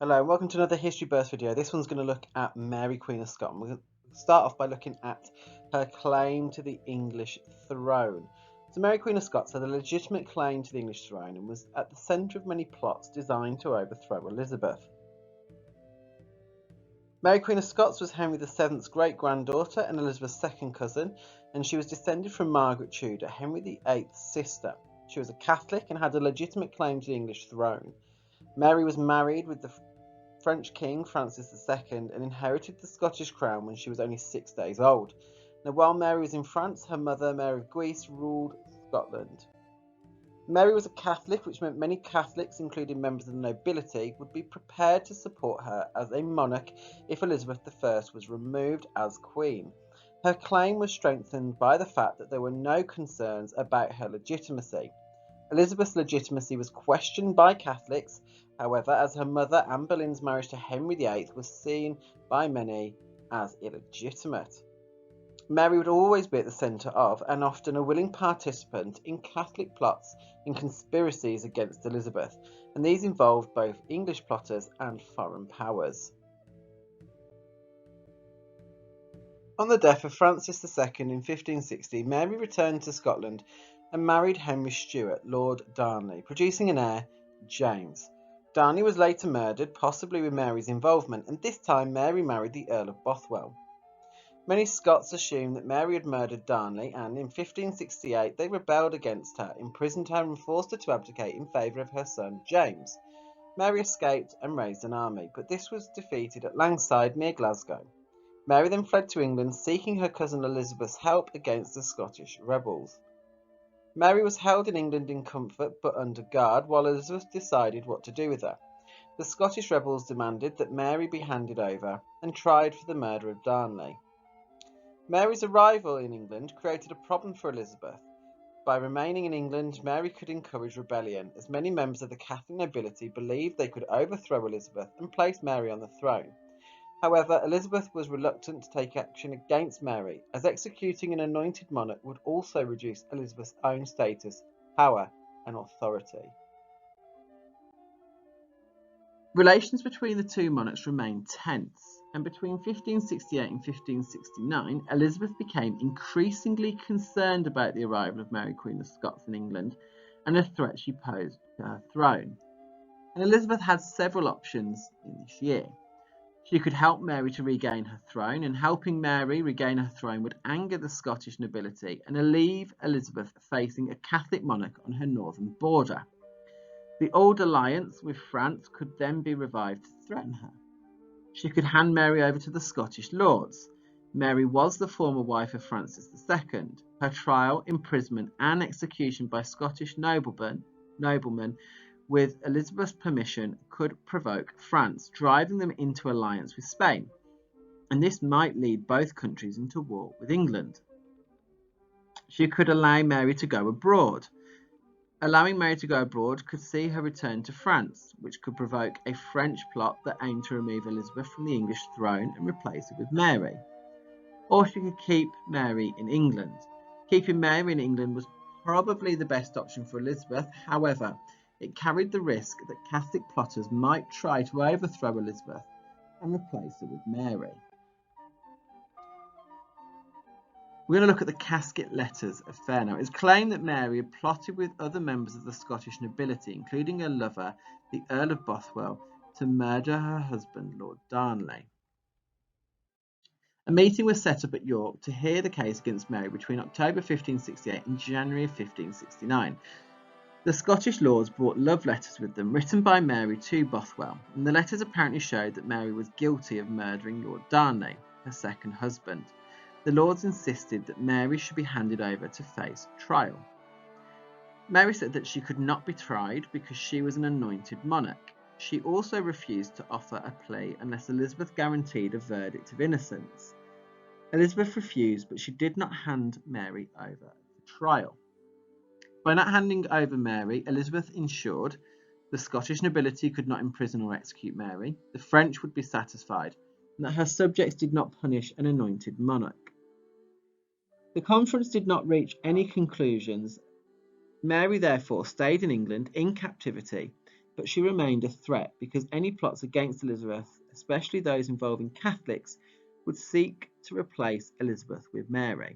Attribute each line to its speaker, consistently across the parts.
Speaker 1: Hello and welcome to another History Burst video. This one's going to look at Mary Queen of Scots. We're going to start off by looking at her claim to the English throne. So Mary Queen of Scots had a legitimate claim to the English throne and was at the centre of many plots designed to overthrow Elizabeth. Mary Queen of Scots was Henry VII's great-granddaughter and Elizabeth's second cousin, and she was descended from Margaret Tudor, Henry VIII's sister. She was a Catholic and had a legitimate claim to the English throne. Mary was married with the French King Francis II and inherited the Scottish crown when she was only 6 days old. Now, while Mary was in France, her mother, Mary of Guise, ruled Scotland. Mary was a Catholic, which meant many Catholics, including members of the nobility, would be prepared to support her as a monarch if Elizabeth I was removed as queen. Her claim was strengthened by the fact that there were no concerns about her legitimacy. Elizabeth's legitimacy was questioned by Catholics, however, as her mother Anne Boleyn's marriage to Henry VIII was seen by many as illegitimate. Mary would always be at the centre of, and often a willing participant in, Catholic plots and conspiracies against Elizabeth, and these involved both English plotters and foreign powers. On the death of Francis II in 1560, Mary returned to Scotland and married Henry Stuart, Lord Darnley, producing an heir, James. Darnley was later murdered, possibly with Mary's involvement, and this time Mary married the Earl of Bothwell. Many Scots assumed that Mary had murdered Darnley, and in 1568 they rebelled against her, imprisoned her and forced her to abdicate in favour of her son James. Mary escaped and raised an army, but this was defeated at Langside near Glasgow. Mary then fled to England, seeking her cousin Elizabeth's help against the Scottish rebels. Mary was held in England in comfort but under guard while Elizabeth decided what to do with her. The Scottish rebels demanded that Mary be handed over and tried for the murder of Darnley. Mary's arrival in England created a problem for Elizabeth. By remaining in England, Mary could encourage rebellion, as many members of the Catholic nobility believed they could overthrow Elizabeth and place Mary on the throne. However, Elizabeth was reluctant to take action against Mary, as executing an anointed monarch would also reduce Elizabeth's own status, power, and authority. Relations between the two monarchs remained tense, and between 1568 and 1569, Elizabeth became increasingly concerned about the arrival of Mary Queen of Scots in England and the threat she posed to her throne. And Elizabeth had several options in this year. She could help Mary to regain her throne, and helping Mary regain her throne would anger the Scottish nobility and leave Elizabeth facing a Catholic monarch on her northern border. The old alliance with France could then be revived to threaten her. She could hand Mary over to the Scottish lords. Mary was the former wife of Francis II. Her trial, imprisonment, and execution by Scottish noblemen with Elizabeth's permission could provoke France, driving them into alliance with Spain, and this might lead both countries into war with England. She could allow Mary to go abroad. Allowing Mary to go abroad could see her return to France, which could provoke a French plot that aimed to remove Elizabeth from the English throne and replace her with Mary. Or she could keep Mary in England. Keeping Mary in England was probably the best option for Elizabeth. However, it carried the risk that Catholic plotters might try to overthrow Elizabeth and replace her with Mary. We're going to look at the casket letters affair now. It's claimed that Mary had plotted with other members of the Scottish nobility, including her lover, the Earl of Bothwell, to murder her husband, Lord Darnley. A meeting was set up at York to hear the case against Mary between October 1568 and January 1569. The Scottish lords brought love letters with them, written by Mary to Bothwell, and the letters apparently showed that Mary was guilty of murdering Lord Darnley, her second husband. The lords insisted that Mary should be handed over to face trial. Mary said that she could not be tried because she was an anointed monarch. She also refused to offer a plea unless Elizabeth guaranteed a verdict of innocence. Elizabeth refused, but she did not hand Mary over for trial. By not handing over Mary, Elizabeth ensured the Scottish nobility could not imprison or execute Mary, the French would be satisfied, and that her subjects did not punish an anointed monarch. The conference did not reach any conclusions. Mary therefore stayed in England in captivity, but she remained a threat because any plots against Elizabeth, especially those involving Catholics, would seek to replace Elizabeth with Mary.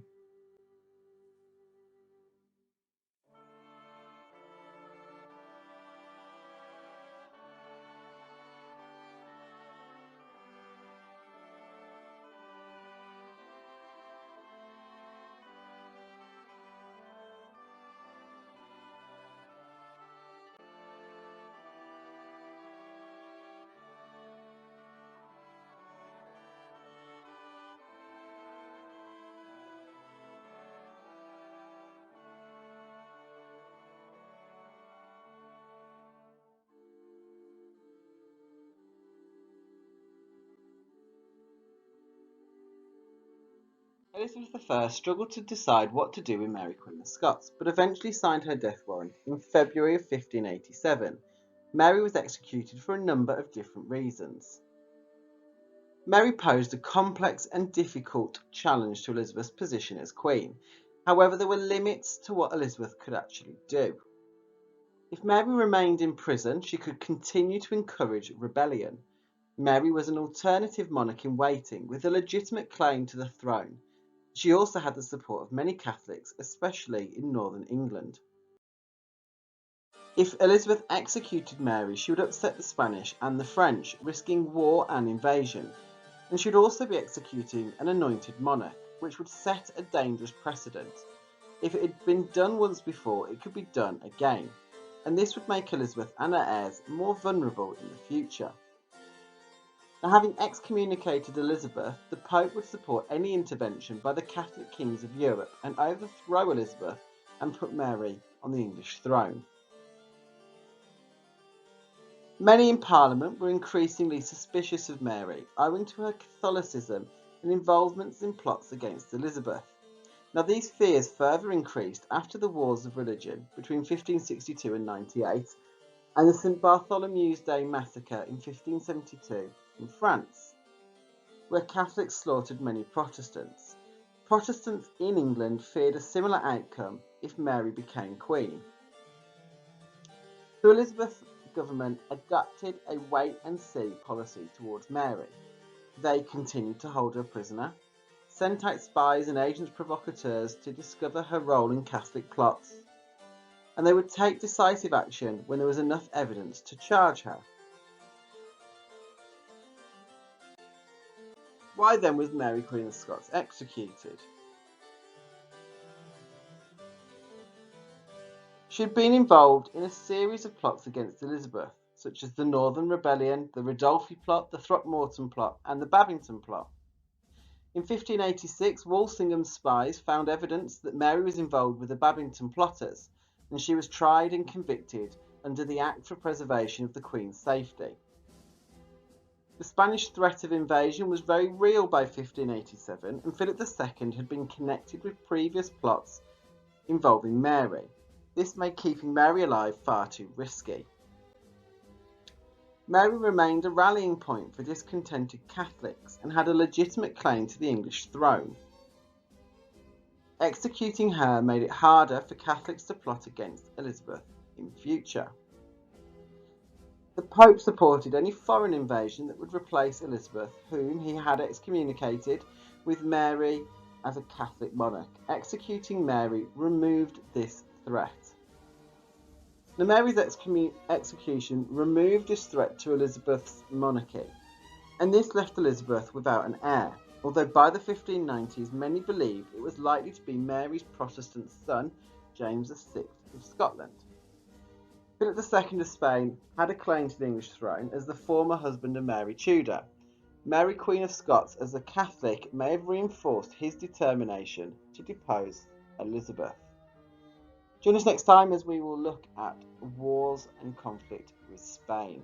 Speaker 1: Elizabeth I struggled to decide what to do with Mary Queen of Scots, but eventually signed her death warrant in February of 1587. Mary was executed for a number of different reasons. Mary posed a complex and difficult challenge to Elizabeth's position as Queen. However, there were limits to what Elizabeth could actually do. If Mary remained in prison, she could continue to encourage rebellion. Mary was an alternative monarch in waiting with a legitimate claim to the throne. She also had the support of many Catholics, especially in northern England. If Elizabeth executed Mary, she would upset the Spanish and the French, risking war and invasion. And she would also be executing an anointed monarch, which would set a dangerous precedent. If it had been done once before, it could be done again. And this would make Elizabeth and her heirs more vulnerable in the future. Now, having excommunicated Elizabeth, the Pope would support any intervention by the Catholic kings of Europe and overthrow Elizabeth and put Mary on the English throne. Many in Parliament were increasingly suspicious of Mary, owing to her Catholicism and involvements in plots against Elizabeth. Now, these fears further increased after the Wars of Religion between 1562 and 98 and the St. Bartholomew's Day massacre in 1572 in France, where Catholics slaughtered many Protestants. Protestants in England feared a similar outcome if Mary became Queen. So Elizabeth's government adopted a wait-and-see policy towards Mary. They continued to hold her prisoner, sent out spies and agents provocateurs to discover her role in Catholic plots, and they would take decisive action when there was enough evidence to charge her. Why then was Mary Queen of Scots executed? She had been involved in a series of plots against Elizabeth, such as the Northern Rebellion, the Ridolfi plot, the Throckmorton plot, and the Babington plot. In 1586, Walsingham's spies found evidence that Mary was involved with the Babington plotters, and she was tried and convicted under the Act for Preservation of the Queen's Safety. The Spanish threat of invasion was very real by 1587, and Philip II had been connected with previous plots involving Mary. This made keeping Mary alive far too risky. Mary remained a rallying point for discontented Catholics and had a legitimate claim to the English throne. Executing her made it harder for Catholics to plot against Elizabeth in future. The Pope supported any foreign invasion that would replace Elizabeth, whom he had excommunicated, with Mary as a Catholic monarch. Executing Mary removed this threat. Now, Mary's execution removed this threat to Elizabeth's monarchy, and this left Elizabeth without an heir, although by the 1590s many believed it was likely to be Mary's Protestant son, James VI of Scotland. Philip II of Spain had a claim to the English throne as the former husband of Mary Tudor. Mary Queen of Scots as a Catholic may have reinforced his determination to depose Elizabeth. Join us next time as we will look at wars and conflict with Spain.